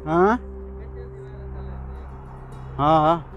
हाँ हाँ हाँ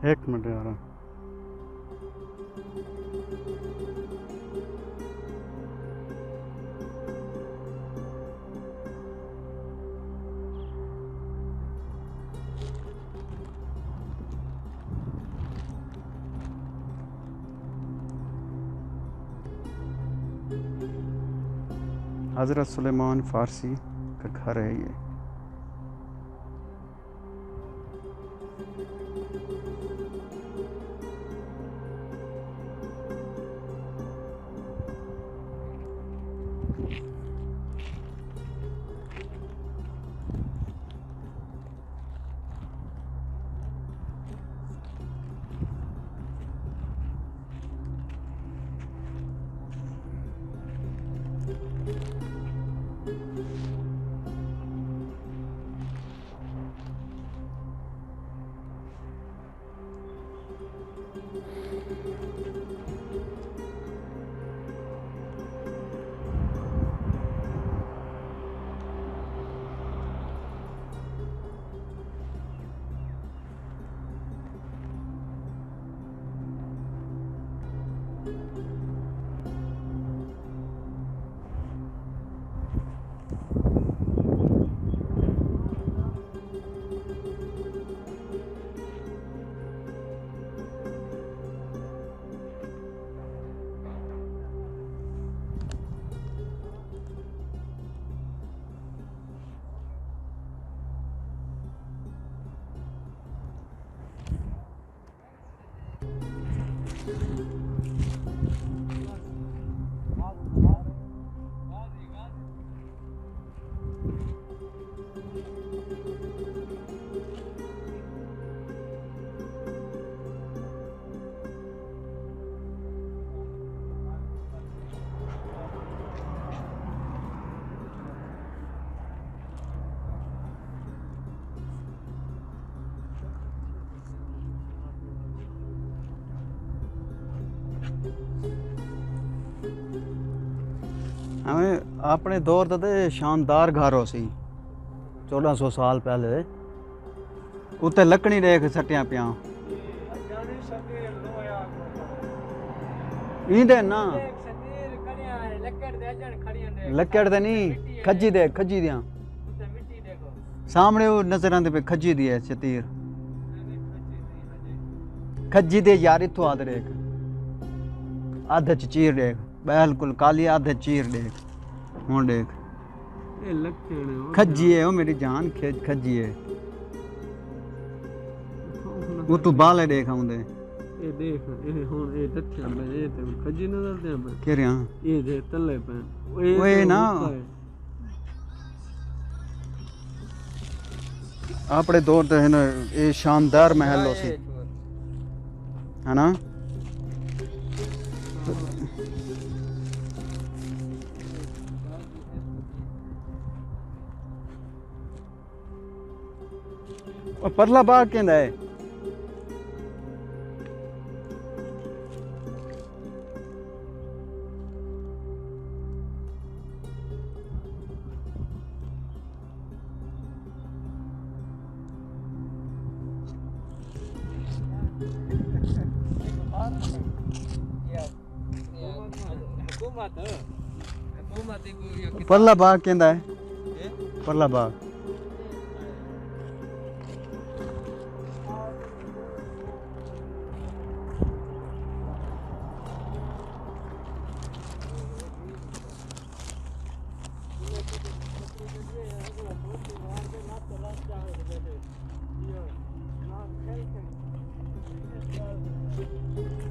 एक मिनट यार हज़रत सुलेमान फ़ारसी का घर है ये। हमें अपने दौर ਦਾ ਤੇ ਸ਼ਾਨਦਾਰ ਘਰ ਹੋ ਸੀ 1400 ਸਾਲ ਪਹਿਲੇ ਉੱਤੇ ਲੱਕੜੀ ਦੇਖ ਸੱਟਿਆਂ ਪਿਆ ਇਹਦੇ ਨਾ ਲੱਕੜ ਦੇ ਨਹੀਂ ਖੱਜੀ ਦੇ ਖੱਜੀ ਦੀਆਂ ਸਾਹਮਣੇ ਉਹ ਨਜ਼ਰ ਆਉਂਦੇ ਪਏ ਖੱਜੀ ਦੀ ਹੈ ਸ਼ਤੀਰ ਖੱਜੀ ਦੇ ਯਾਰ ਇੱਥੋਂ ਆਦ ਦੇਖ ਆਧੇ ਚ ਚੀਰ ਦੇਖ बिल्कुल काली आधे चीर देख हूँ देख खज्जी है वो मेरी जान खज्जी है वो तू बाल है देख आउंदे ये देख ये हुन ये टट्ठे पे ये ते खज्जी नजर दे पे के रिया ये दे तले पे ओए ना अपने दौर ते है ना ये शानदार महल हो सी है ना ਉਹ ਪਰਲਾ ਬਾਗ ਕਹਿੰਦਾ ਹੈ। ਪਰਲਾ ਬਾਗ ਕਹਿੰਦਾ ਹੈ। ਪਰਲਾ ਬਾਗ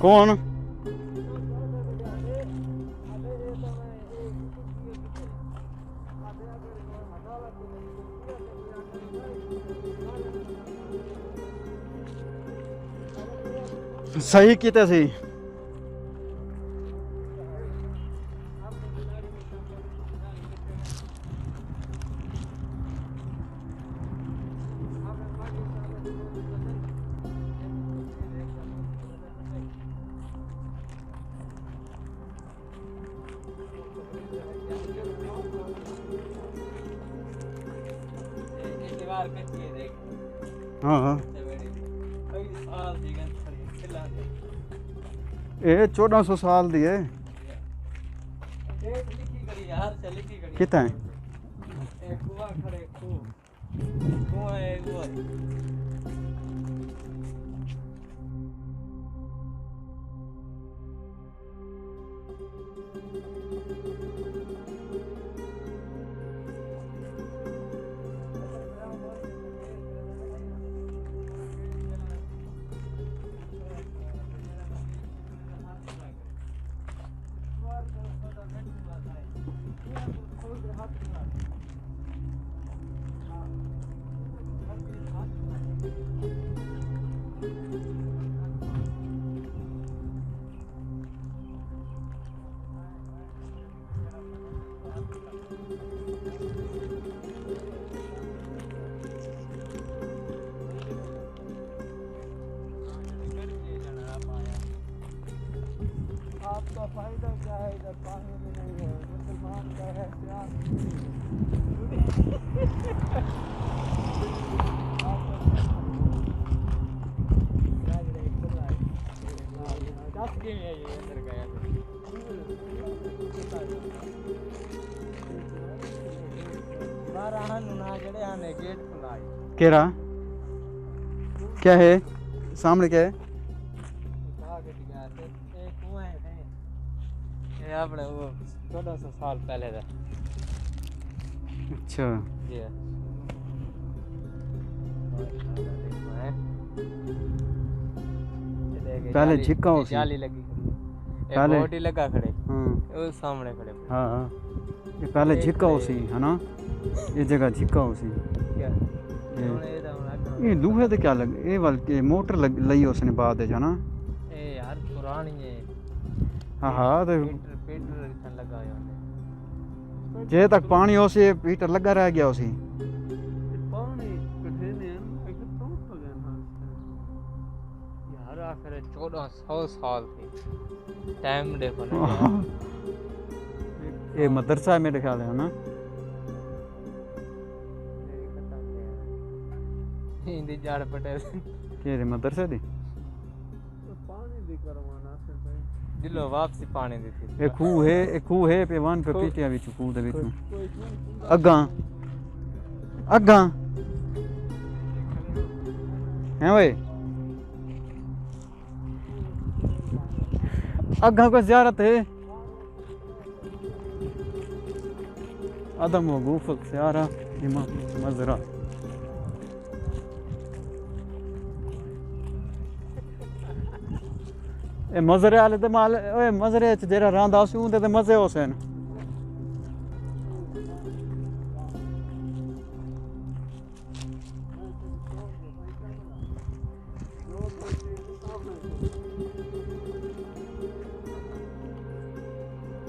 ਕੌਣ? ਸਹੀ ਕੀਤਾ ਸੀ। हाँ हाँ ये 1400 साल दी है। कितना है? आपका फायदा क्या है? इधर पानी भी नहीं है, मुसलमान का है प्यार। केरा क्या है? सामने क्या है? अपने वो 1400 साल पहले था। अच्छा पहले छिक्का हो जाली लगी पहले बोट ही लगा खड़े। हाँ वो सामने खड़े। हाँ हाँ ये पहले छिक्का हो सी है ना, ये जगह छिक्का हो सी। क्या ये लूहे तो क्या लग ये बल्कि मोटर लगी उसने बाद है ना। ए यार पुरानी है। हाँ हाँ तो पीटर लगा है जे तक पानी हो सी पीटर लगा रह गया उसी। पानी कठे ने एक तो गया ना यार आखिर 1400 साल थी। टाइम देखो ना ये मदरसा है मेरे ख्याल है ना। हिंदी जाड़ पटे के रे मदरसा दी पानी दी करवाना फिर भाई दिलो वापसी पानी दी थी। एक खूह है पे वन पे पीटिया विच खूह दे विच अगा अगा है ओए अगा को ज़ियारत है आदम वगूफ ज़ियारा इमाम मज़रा। ए मज़रे वाले ते माल ओए मज़रे च जेरा रांदा सी उंदे ते मज़े होसे न।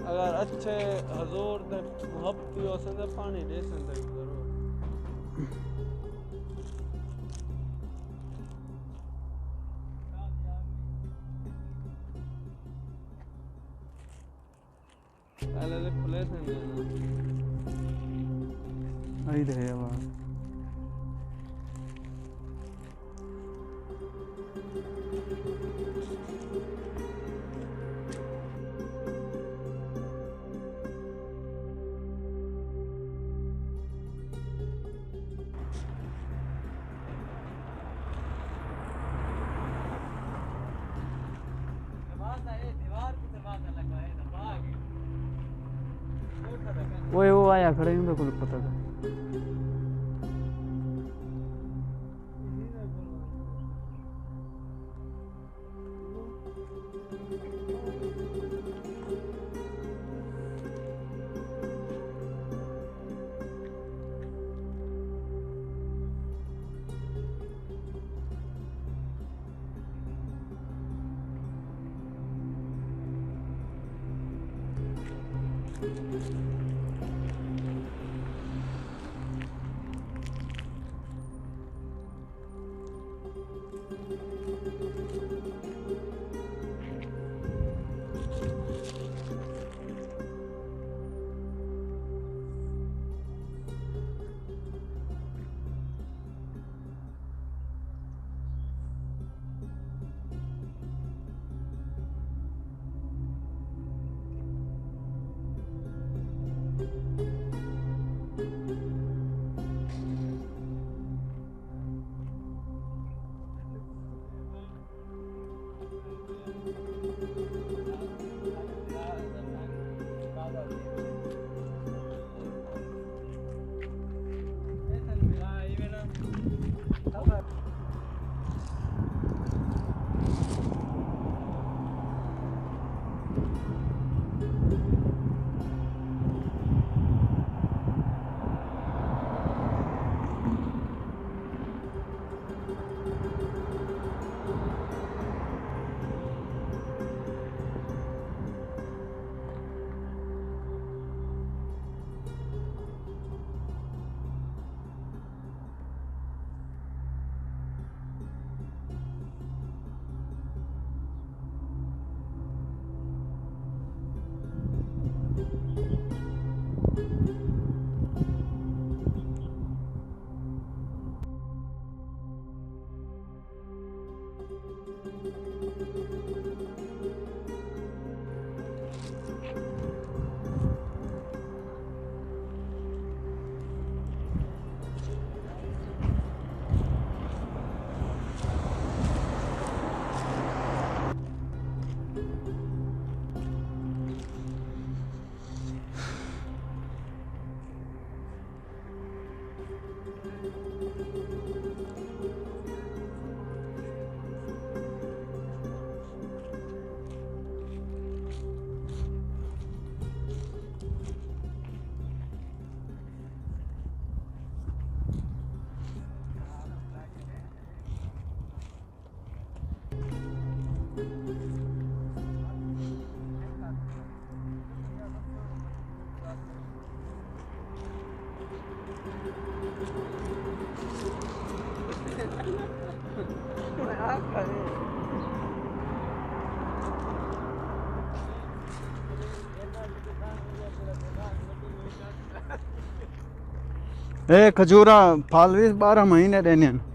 अगर अच्छे हजूर दे मोहब्बती हो से पानी दे सकते करो। प्लेस है ना ಐದು ಹೇವ वो आया खड़े हैं बिल्कुल पता था ए खजूरा फल भी 12 महीने देने हैं।